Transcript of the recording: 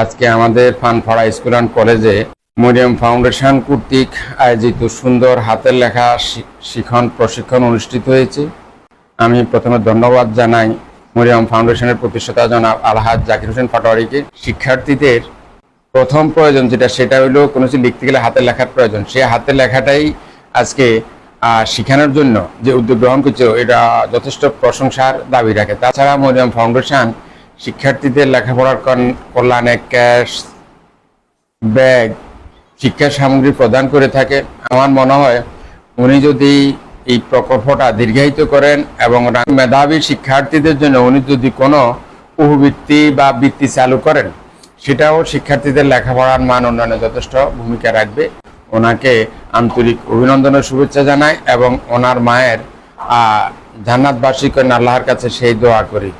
আজকে আমাদের ফানফাড়া school and কলেজে মরিয়ম ফাউন্ডেশন কর্তৃক আয়োজিত সুন্দর হাতের লেখা শিখন প্রশিক্ষণ অনুষ্ঠিত হয়েছে। আমি প্রথমে ধন্যবাদ জানাই মরিয়ম ফাউন্ডেশনের প্রতিষ্ঠাতা জনাব আলহাজ জাকির হোসেন পাটোয়ারিকে। শিক্ষার্থীদের প্রথম প্রয়োজন সেটা হলো কোনো কিছু লিখতে গেলে হাতের লেখার প্রয়োজন। সেই হাতের লেখাটাই আজকে শেখানোর জন্য যে উদ্যোগ গ্রহণ করছে এটা যথেষ্ট প্রশংসার দাবি রাখে। তাছাড়া মরিয়ম ফাউন্ডেশন শিক্ষার্থীদের লেখাপড়ার কল্যাণে ক্যাশ, ব্যাগ, শিক্ষা সামগ্রী প্রদান করে থাকে। আমার মনে হয় উনি যদি এই প্রকল্পটা দীর্ঘায়িত করেন এবং মেধাবী শিক্ষার্থীদের জন্য উনি যদি কোনো উপবৃত্তি বা বৃত্তি চালু করেন, সেটাও শিক্ষার্থীদের লেখাপড়ার মান উন্নয়নে যথেষ্ট ভূমিকা রাখবে। ওনাকে আন্তরিক অভিনন্দন ও শুভেচ্ছা জানাই এবং ওনার মায়ের জান্নাতবাসী করেন আল্লাহর কাছে সেই দোয়া করি।